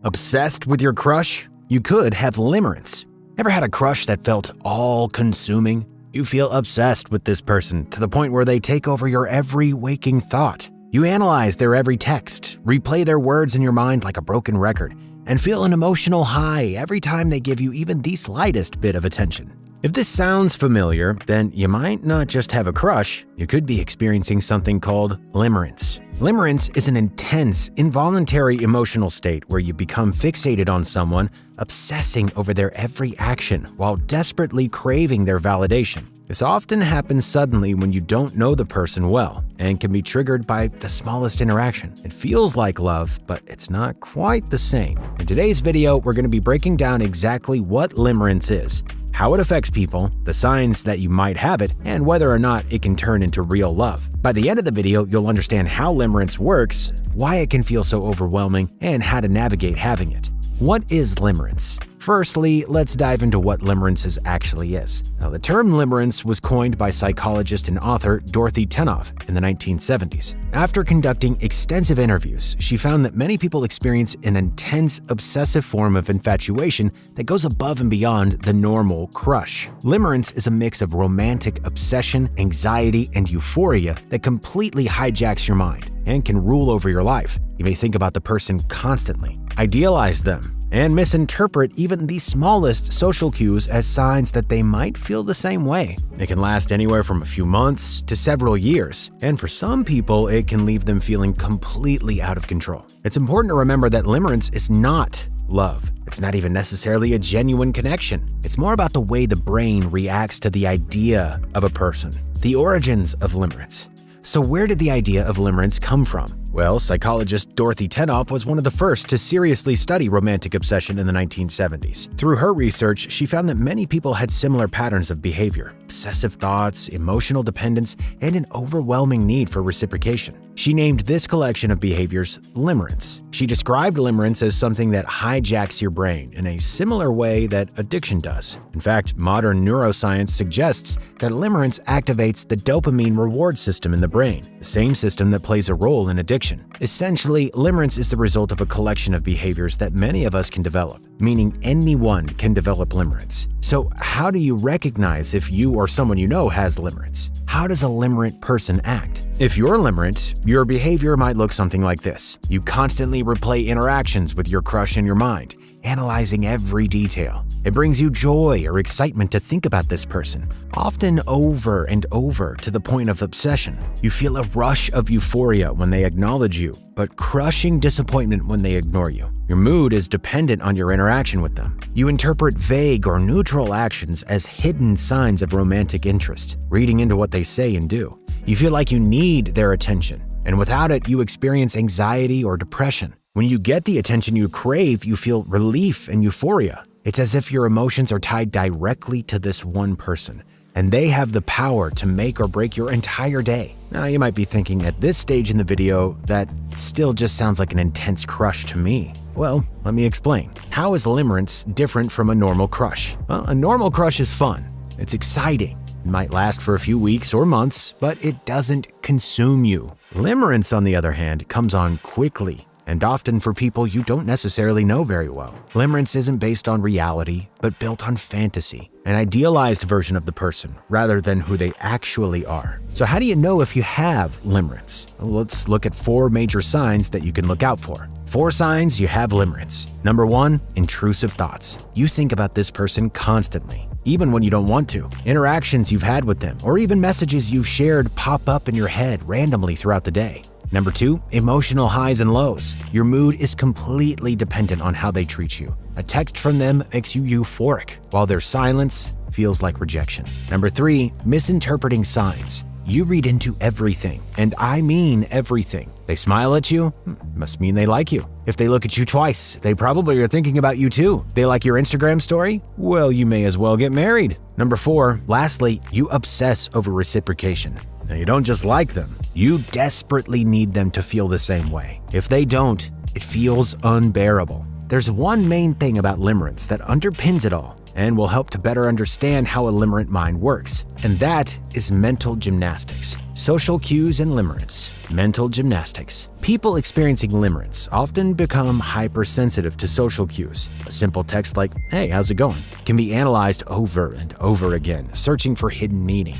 Obsessed with your crush? You could have limerence. Ever had a crush that felt all-consuming? You feel obsessed with this person to the point where they take over your every waking thought. You analyze their every text, replay their words in your mind like a broken record, and feel an emotional high every time they give you even the slightest bit of attention. If this sounds familiar, then you might not just have a crush, you could be experiencing something called limerence. Limerence is an intense, involuntary emotional state where you become fixated on someone, obsessing over their every action while desperately craving their validation. This often happens suddenly when you don't know the person well and can be triggered by the smallest interaction. It feels like love, but it's not quite the same. In today's video, we're going to be breaking down exactly what limerence is, how it affects people, the signs that you might have it, and whether or not it can turn into real love. By the end of the video, you'll understand how limerence works, why it can feel so overwhelming, and how to navigate having it. What is limerence? Firstly, let's dive into what limerence actually is. Now, the term limerence was coined by psychologist and author Dorothy Tennov in the 1970s. After conducting extensive interviews, she found that many people experience an intense, obsessive form of infatuation that goes above and beyond the normal crush. Limerence is a mix of romantic obsession, anxiety, and euphoria that completely hijacks your mind and can rule over your life. You may think about the person constantly, idealize them, and misinterpret even the smallest social cues as signs that they might feel the same way. It can last anywhere from a few months to several years, and for some people, it can leave them feeling completely out of control. It's important to remember that limerence is not love. It's not even necessarily a genuine connection. It's more about the way the brain reacts to the idea of a person. The origins of limerence. So where did the idea of limerence come from? Well, psychologist Dorothy Tennov was one of the first to seriously study romantic obsession in the 1970s. Through her research, she found that many people had similar patterns of behavior: obsessive thoughts, emotional dependence, and an overwhelming need for reciprocation. She named this collection of behaviors limerence. She described limerence as something that hijacks your brain in a similar way that addiction does. In fact, modern neuroscience suggests that limerence activates the dopamine reward system in the brain, the same system that plays a role in addiction. Essentially, limerence is the result of a collection of behaviors that many of us can develop, meaning anyone can develop limerence. So how do you recognize if you or someone you know has limerence? How does a limerent person act? If you're limerent, your behavior might look something like this. You constantly replay interactions with your crush in your mind, analyzing every detail. It brings you joy or excitement to think about this person, often over and over to the point of obsession. You feel a rush of euphoria when they acknowledge you, but crushing disappointment when they ignore you. Your mood is dependent on your interaction with them. You interpret vague or neutral actions as hidden signs of romantic interest, reading into what they say and do. You feel like you need their attention, and without it, you experience anxiety or depression. When you get the attention you crave, you feel relief and euphoria. It's as if your emotions are tied directly to this one person, and they have the power to make or break your entire day. Now, you might be thinking at this stage in the video, that still just sounds like an intense crush to me. Well, let me explain. How is limerence different from a normal crush? Well, a normal crush is fun. It's exciting. It might last for a few weeks or months, but it doesn't consume you. Limerence, on the other hand, comes on quickly, and often for people you don't necessarily know very well. Limerence isn't based on reality, but built on fantasy, an idealized version of the person rather than who they actually are. So how do you know if you have limerence? Well, let's look at 4 major signs that you can look out for. 4 signs you have limerence. Number 1, intrusive thoughts. You think about this person constantly, even when you don't want to. Interactions you've had with them, or even messages you've shared pop up in your head randomly throughout the day. Number 2, emotional highs and lows. Your mood is completely dependent on how they treat you. A text from them makes you euphoric, while their silence feels like rejection. Number 3, misinterpreting signs. You read into everything, and I mean everything. They smile at you? Must mean they like you. If they look at you twice, they probably are thinking about you too. They like your Instagram story? Well, you may as well get married. Number 4, lastly, you obsess over reciprocation. Now, you don't just like them, you desperately need them to feel the same way. If they don't, it feels unbearable. There's one main thing about limerence that underpins it all. and will help to better understand how a limerent mind works. And that is mental gymnastics. Social cues and limerence. Mental gymnastics. People experiencing limerence often become hypersensitive to social cues. A simple text like, "Hey, how's it going?" can be analyzed over and over again, searching for hidden meaning.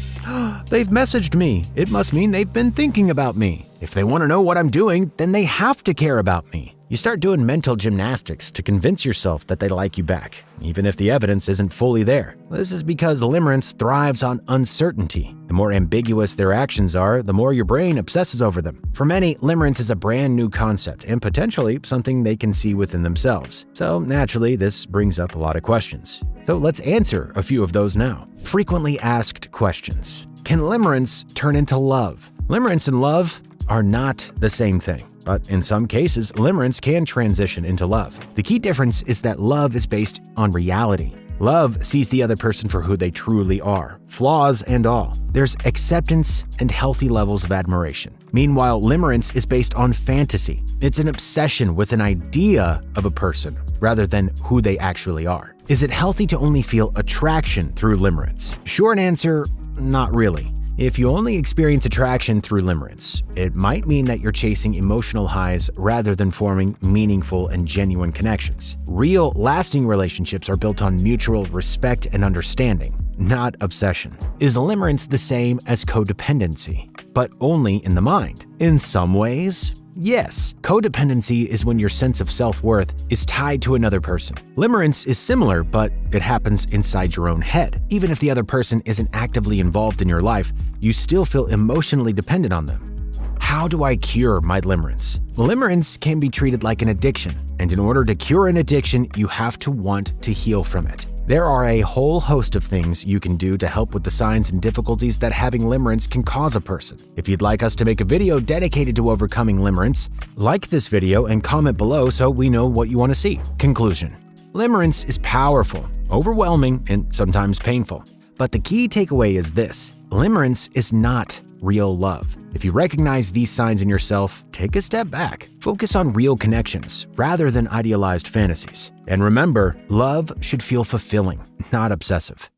They've messaged me. It must mean they've been thinking about me. If they want to know what I'm doing, then they have to care about me. You start doing mental gymnastics to convince yourself that they like you back, even if the evidence isn't fully there. This is because limerence thrives on uncertainty. The more ambiguous their actions are, the more your brain obsesses over them. For many, limerence is a brand new concept and potentially something they can see within themselves. So naturally, this brings up a lot of questions. So let's answer a few of those now. Frequently asked questions. Can limerence turn into love? Limerence and love are not the same thing. But in some cases, limerence can transition into love. The key difference is that love is based on reality. Love sees the other person for who they truly are, flaws and all. There's acceptance and healthy levels of admiration. Meanwhile, limerence is based on fantasy. It's an obsession with an idea of a person rather than who they actually are. Is it healthy to only feel attraction through limerence? Short answer, not really. If you only experience attraction through limerence, it might mean that you're chasing emotional highs rather than forming meaningful and genuine connections. Real, lasting relationships are built on mutual respect and understanding, not obsession. Is limerence the same as codependency, but only in the mind? In some ways, yes. Codependency is when your sense of self-worth is tied to another person. Limerence is similar, but it happens inside your own head. Even if the other person isn't actively involved in your life, you still feel emotionally dependent on them. How do I cure my limerence? Limerence can be treated like an addiction, and in order to cure an addiction, you have to want to heal from it. There are a whole host of things you can do to help with the signs and difficulties that having limerence can cause a person. If you'd like us to make a video dedicated to overcoming limerence, like this video and comment below so we know what you want to see. Conclusion. Limerence is powerful, overwhelming, and sometimes painful. But the key takeaway is this: limerence is not real love. If you recognize these signs in yourself, take a step back. Focus on real connections rather than idealized fantasies. And remember, love should feel fulfilling, not obsessive.